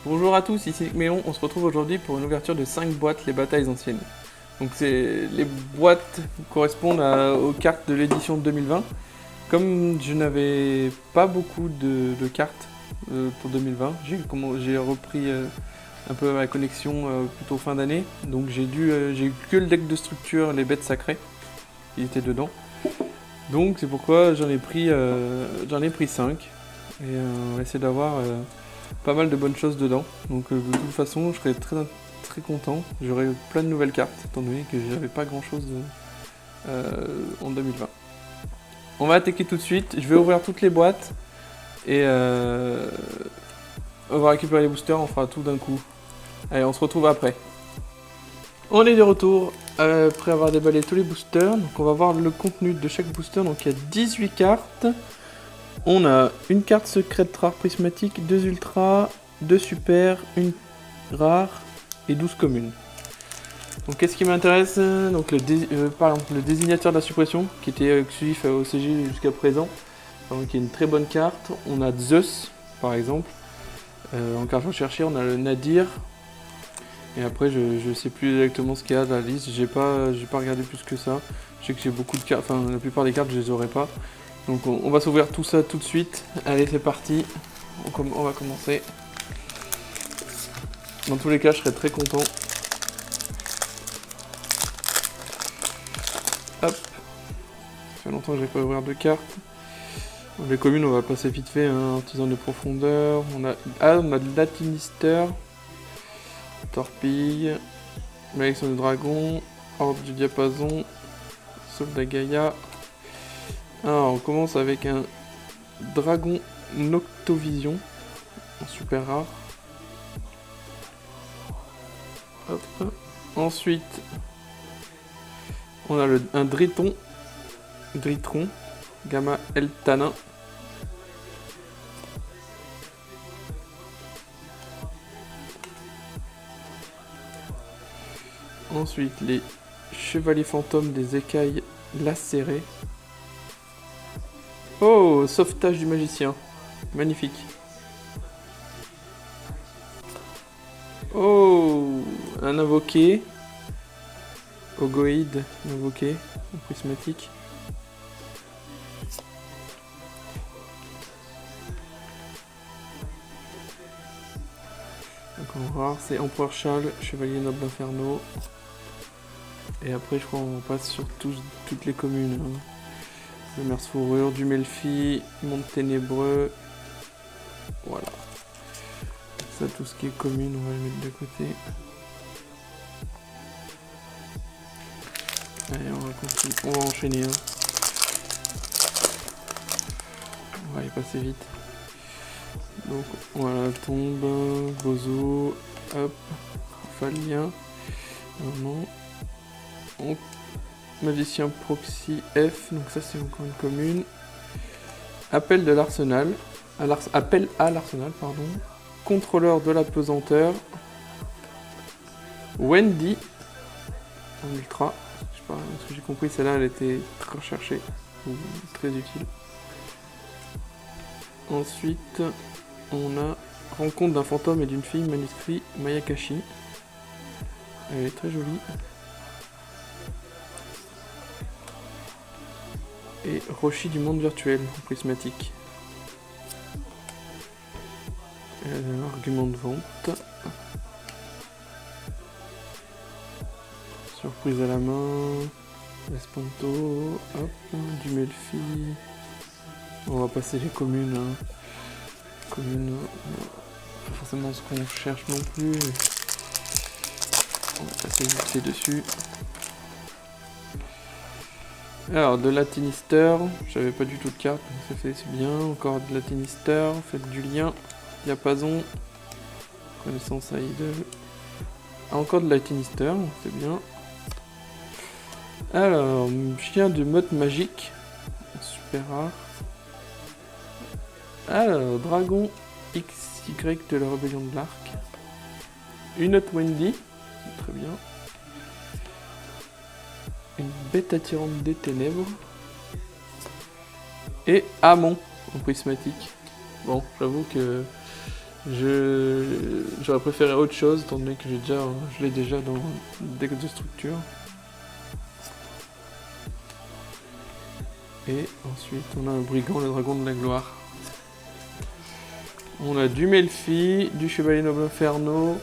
Bonjour à tous, ici Méon, on se retrouve aujourd'hui pour une ouverture de 5 boîtes Les Batailles Anciennes. Donc les boîtes correspondent aux cartes de l'édition 2020. Comme je n'avais pas beaucoup de cartes pour 2020, j'ai repris un peu ma collection plutôt fin d'année. Donc j'ai eu que le deck de structure, les bêtes sacrées, qui étaient dedans. Donc c'est pourquoi j'en ai pris 5. Et on va essayer d'avoir pas mal de bonnes choses dedans. Donc de toute façon, je serais très content. J'aurai plein de nouvelles cartes, étant donné que j'avais pas grand chose en 2020. On va attaquer tout de suite. Je vais ouvrir toutes les boîtes et on va récupérer les boosters. On fera tout d'un coup. Allez, on se retrouve après. On est de retour après avoir déballé tous les boosters. Donc on va voir le contenu de chaque booster. Donc il y a 18 cartes. On a une carte secrète rare prismatique, 2 ultras, 2 super, une rare et 12 communes. Donc qu'est-ce qui m'intéresse? Donc par exemple le désignateur de la suppression qui était exclusif au CG jusqu'à présent, donc qui est une très bonne carte. On a Zeus par exemple. En carte recherchée on a le Nadir. Et après je sais plus exactement ce qu'il y a dans la liste, j'ai pas regardé plus que ça. Je sais que j'ai beaucoup de cartes, enfin la plupart des cartes je les aurais pas. Donc on va s'ouvrir tout ça tout de suite. Allez, c'est parti. On va commencer. Dans tous les cas, je serais très content. Hop. Ça fait longtemps que j'ai pas ouvert de cartes. Les communes, on va passer vite fait. Hein. Artisan de profondeur. On a de Latinister. Torpille. Malédiction du dragon. Horde du diapason. Soldat Gaïa. Alors, on commence avec un Dragon Noctovision, en super rare. Hop. Ensuite, on a un Dritron, Gamma Eltanin. Ensuite, les Chevaliers Fantômes des Écailles Lacérées. Oh, sauvetage du magicien. Magnifique. Oh, un invoqué. Ogoïde, invoqué, prismatique. Donc en rare, c'est Empereur Charles, Chevalier Noble Inferno. Et après, je crois qu'on passe sur toutes les communes. Hein. Le Merce Fourrure, du Melfi, Monde Ténébreux. Voilà. Ça, tout ce qui est commune, on va le mettre de côté. Allez, on va enchaîner. Hein. On va y passer vite. Donc, voilà, tombe, Gozo, hop, Falien. Vraiment. Magicien Proxy F, donc ça c'est encore une commune. Appel de l'arsenal. Appel à l'arsenal, pardon. Contrôleur de la pesanteur. Wendy. En ultra. Je sais pas, ce que j'ai compris, celle-là elle était très recherchée. Ou très utile. Ensuite, on a Rencontre d'un fantôme et d'une fille, manuscrit Mayakashi. Elle est très jolie. Et Roshi du monde virtuel, prismatique. Argument de vente. Surprise à la main. Espanto. Hop, du Melfi. On va passer les communes. Hein. Communes, pas forcément ce qu'on cherche non plus. On va passer vite fait dessus. Alors, de Latinister, j'avais pas du tout de carte, donc ça fait c'est bien. Encore de Latinister, faites du lien. Diapason, connaissance à idole. Ah, encore de Latinister, c'est bien. Alors, chien de mode magique, super rare. Alors, dragon XY de la rébellion de l'arc. Une autre Wendy, très bien. Une bête attirante des ténèbres. Et Amon en prismatique. Bon, j'avoue que je j'aurais préféré autre chose, étant donné que je l'ai déjà dans le deck de structure. Et ensuite, on a un brigand, le dragon de la gloire. On a du Melfi, du chevalier noble inferno,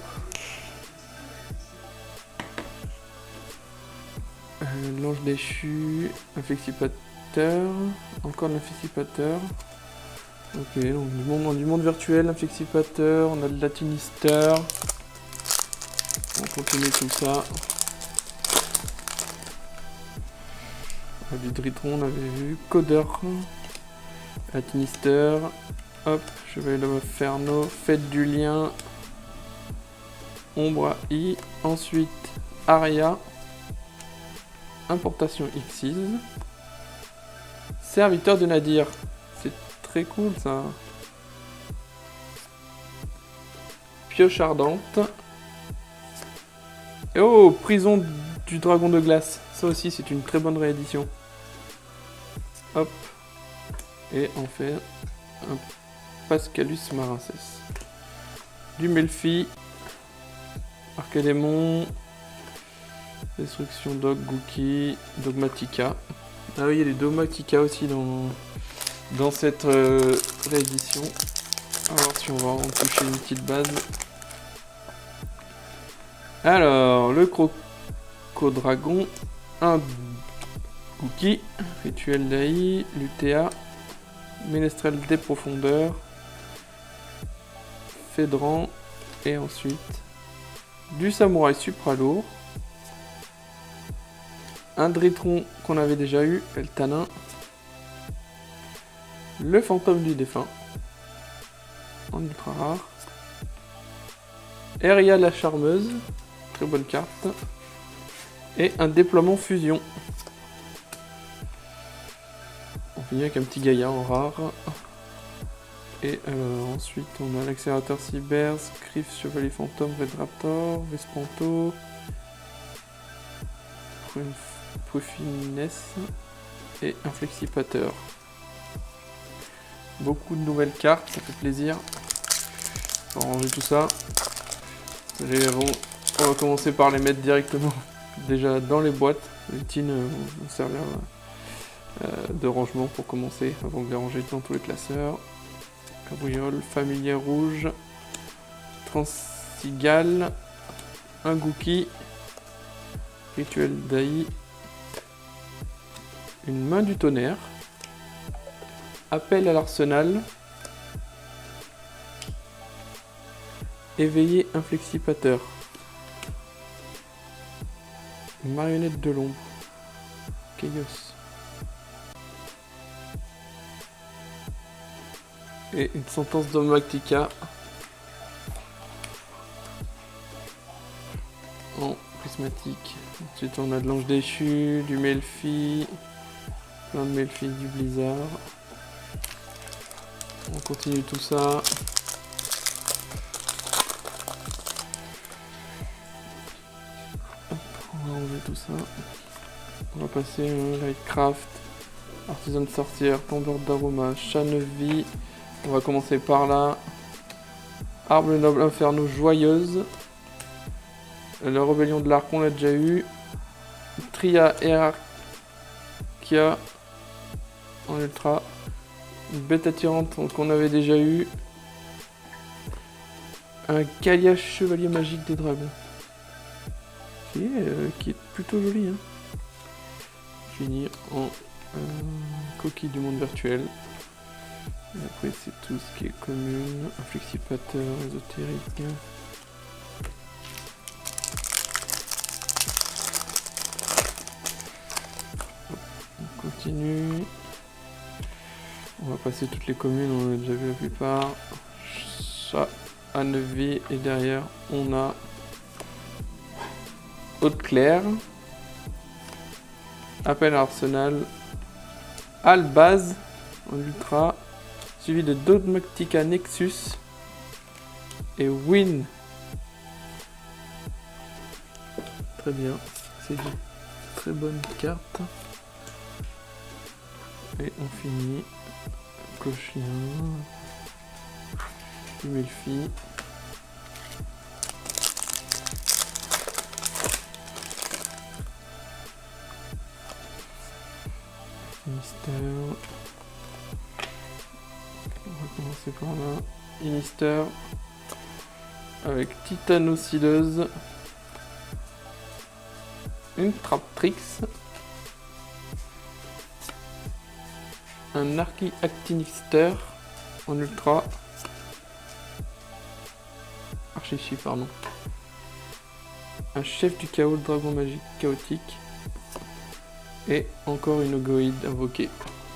l'ange déchu, un flexipateur, encore un flexipateur. Ok, donc du monde virtuel, un flexipateur, on a de latinister. On continue tout ça. On a du Dritron, on avait vu, codeur, latinister, hop, chevalier de inferno, fête du lien, ombre I, ensuite Aria, importation Xyz, serviteur de Nadir, c'est très cool ça, pioche ardente, et oh, prison du dragon de glace, ça aussi c'est une très bonne réédition, hop, et on fait un Pascalus Marinces, du Melfi, Arcadémon, Destruction Dog, Gookie, Dogmatica. Ah oui, il y a des Dogmatica aussi dans cette réédition. Alors si on va en toucher une petite base. Alors, le Crocodragon, un Gookie, Rituel d'Aï, Lutea, Ménestrel des profondeurs, Fédran, et ensuite du Samouraï Supralourd, un Dritron qu'on avait déjà eu, El Tanin, le Fantôme du Défunt, en ultra rare, Eria la Charmeuse, très bonne carte, et un Déploiement Fusion. On finit avec un petit Gaïa en rare. Et ensuite on a l'accélérateur cyber, Scriff, Chevalier Fantôme, Red Raptor, Vespanto, Poufiness et un Flexipateur. Beaucoup de nouvelles cartes, ça fait plaisir. On va ranger tout ça. On va commencer par les mettre directement déjà dans les boîtes. Les tines vont servir de rangement pour commencer avant de les ranger dans tous les classeurs. Cabriole, Familier Rouge, Transigale, un Gookie, Rituel d'Aï, une Main du Tonnerre, Appel à l'Arsenal, Éveiller un Flexipateur, une Marionnette de l'ombre, Chaos. Et une sentence Dogmatica en prismatique. Ensuite on a de l'ange déchu, du Melfi, plein de Melfi, du Blizzard. On continue tout ça. Hop, on va enlever tout ça. On va passer Lightcraft, Artisan de sorcière, Tombeur d'aroma, Chanevis. On va commencer par là. Arbre noble inferno joyeuse. La rébellion de l'arc, on l'a déjà eu. Tria Hierarchia en ultra. Une bête attirante qu'on avait déjà eu. Un Kalia chevalier magique des dragons. Qui est plutôt joli. Hein. Finir en coquille du monde virtuel. Et après c'est tout ce qui est commune, un flexipateur ésotérique. On continue. On va passer toutes les communes, on a déjà vu la plupart. Chat à 9 vies et derrière on a Haute-Claire, Appel à Arsenal, Albaz en ultra, suivi de Dogmatica Nexus et Win. Très bien, c'est une très bonne carte. Et on finit Cochien, Melfi, passer par là. Inister. Avec Titanoscileuse. Une Traptrix. Un Archiactinister en ultra. Archichi, pardon. Un chef du chaos, le dragon magique chaotique. Et encore une Ogoïde invoquée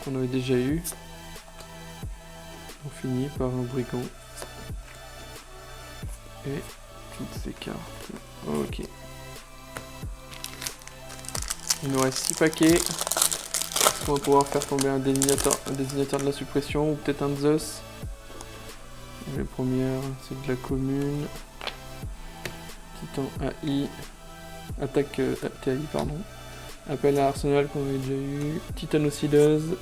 qu'on avait déjà eu. On finit par un brigand. Et toutes ces cartes. Ok. Il nous reste 6 paquets. Est-ce qu'on va pouvoir faire tomber un désignateur de la suppression ou peut-être un Zeus? Les premières, c'est de la commune. Titan AI. Attaque TAI, pardon. Appel à Arsenal qu'on avait déjà eu. Titanoscileuse.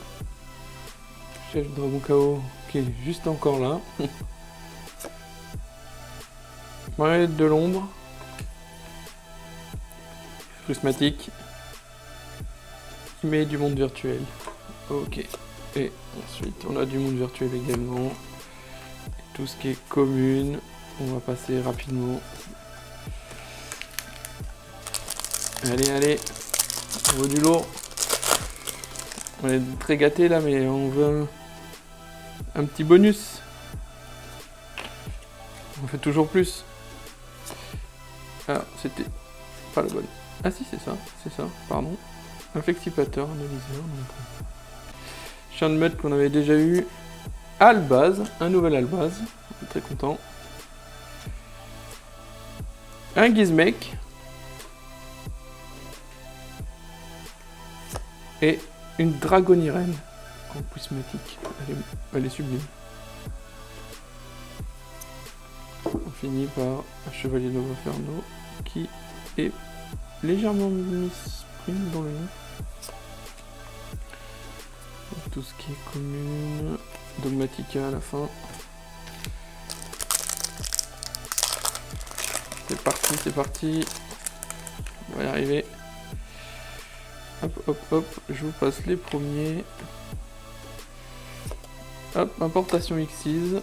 Chef Dragon KO qui est juste encore là. Marionnette de l'ombre. Prismatique. Qui met du monde virtuel. Ok. Et ensuite on a du monde virtuel également. Et tout ce qui est commune. On va passer rapidement. Allez, allez. On veut du lourd. On est très gâtés là, mais on veut un petit bonus. On fait toujours plus. Alors, c'était pas la bonne. Ah si, c'est ça, pardon. Un flexipateur, analyseur. Chien de meute qu'on avait déjà eu. Albaz, un nouvel Albaz. On est très content. Un Gizmek. Et une Dragonirène en prismatique. Elle est sublime. On finit par un Chevalier Novaferno qui est légèrement mis-sprint dans le nom. Tout ce qui est commune. Dogmatica à la fin. C'est parti, c'est parti. On va y arriver. Hop, hop, hop, je vous passe les premiers. Hop, importation Xyz.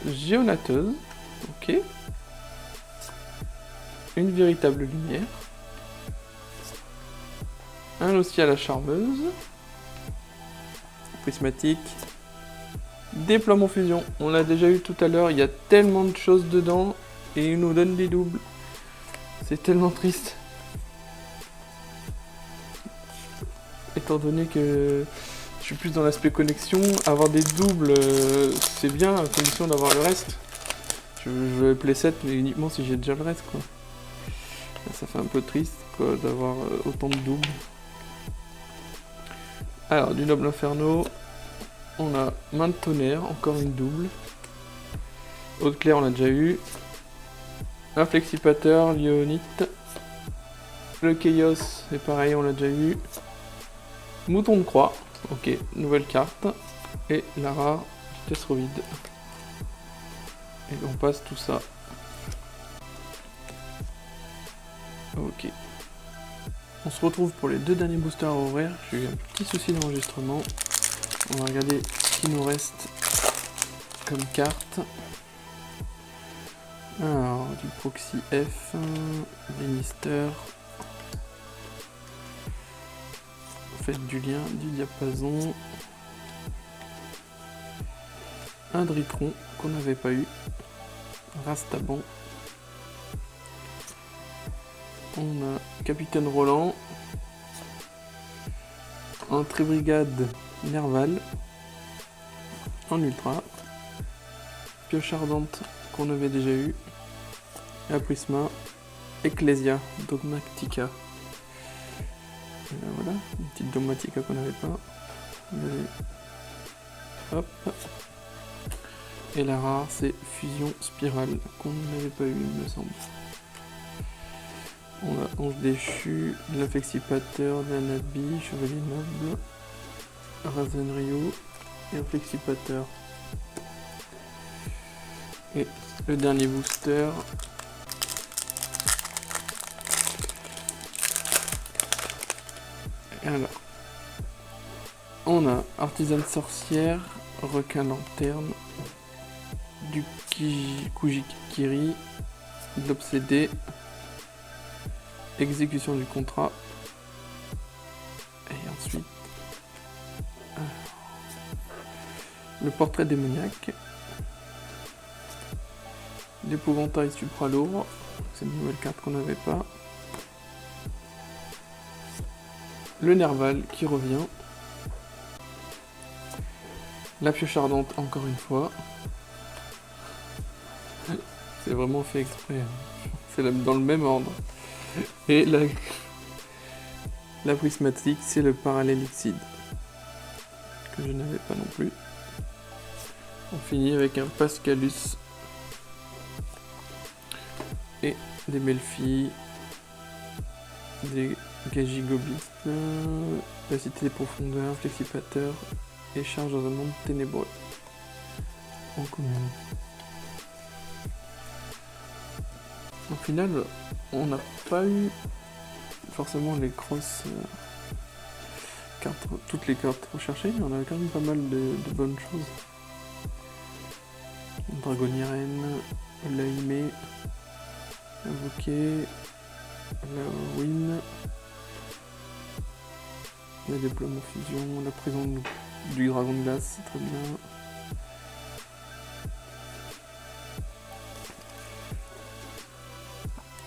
Géonateuse. Ok. Une véritable lumière. Un aussi à la charmeuse. Prismatique. Déploiement fusion. On l'a déjà eu tout à l'heure. Il y a tellement de choses dedans. Et il nous donne des doubles. C'est tellement triste. Étant donné que je suis plus dans l'aspect connexion, avoir des doubles, c'est bien, à condition d'avoir le reste. Je vais play 7, mais uniquement si j'ai déjà le reste, quoi. Ça fait un peu triste, quoi, d'avoir autant de doubles. Alors, du Noble Inferno, on a Main de Tonnerre, encore une double. Haute Claire, on l'a déjà eu. Un Flexipateur, Lyonite. Le Chaos, c'est pareil, on l'a déjà eu. Mouton de croix, ok, nouvelle carte. Et la rare, Testroïde. Et on passe tout ça. Ok. On se retrouve pour les deux derniers boosters horaires. J'ai eu un petit souci d'enregistrement. On va regarder ce qu'il nous reste comme carte. Alors, du Proxy F, Minister. Faites du lien, du diapason. Un Dritron qu'on n'avait pas eu. Rastaban. On a Capitaine Roland. Un Trébrigade Nerval. En ultra. Pioche ardente qu'on avait déjà eu. Et à Prisma. Ecclesia Dogmatica. Et là, voilà, une petite Dogmatica qu'on n'avait pas. Hop. Et la rare, c'est Fusion Spirale, qu'on n'avait pas eu, il me semble. On a Ange Déchu, de l'Inflexipateur, de l'Anabi, Chevalier Noble, Razenryu et un Flexipateur. Et le dernier booster. Alors, on a Artisane Sorcière, Requin Lanterne, du Kujikiri, de l'obsédé, exécution du contrat, et ensuite le portrait démoniaque, l'épouvantail supralourd, c'est une nouvelle carte qu'on n'avait pas, le nerval qui revient, la pioche ardente encore une fois. C'est vraiment fait exprès. C'est dans le même ordre. Et la prismatique, c'est le parallélixide. Que je n'avais pas non plus. On finit avec un Pascalus. Et des Melfi. Des Gagigobis. La cité des profondeurs, Flexipateur. Et charge dans un monde ténébreux. En commune. Au final, on n'a pas eu forcément les grosses cartes, toutes les cartes recherchées, mais on avait quand même pas mal de bonnes choses. Dragonirène, l'Aimé, l'invoqué, la Win, la déploiement fusion, la prison du dragon de glace, c'est très bien.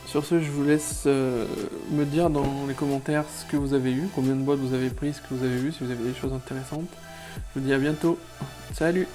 Sur ce, je vous laisse me dire dans les commentaires ce que vous avez eu, combien de boîtes vous avez pris, ce que vous avez vu, si vous avez des choses intéressantes. Je vous dis à bientôt. Salut!